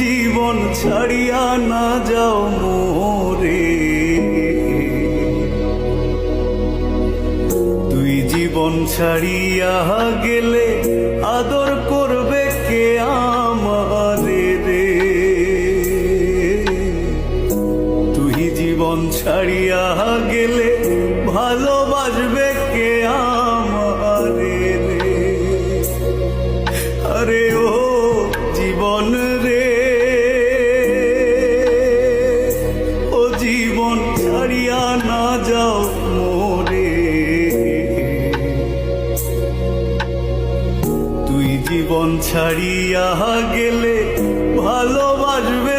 জীবন ছাড়িয়া না যাও মোরে, তুই জীবন ছাড়িয়া গেলে আদর করবে কে আমারে রে, তুই জীবন ছাড়িয়া গেলে ভালোবাসবে কে আমারে রে। আরে ও জীবন রে, ও জীবন ছাড়িয়া না যাও মোরে, তুই জীবন ছাড়িয়া গেলে ভালোবাসবে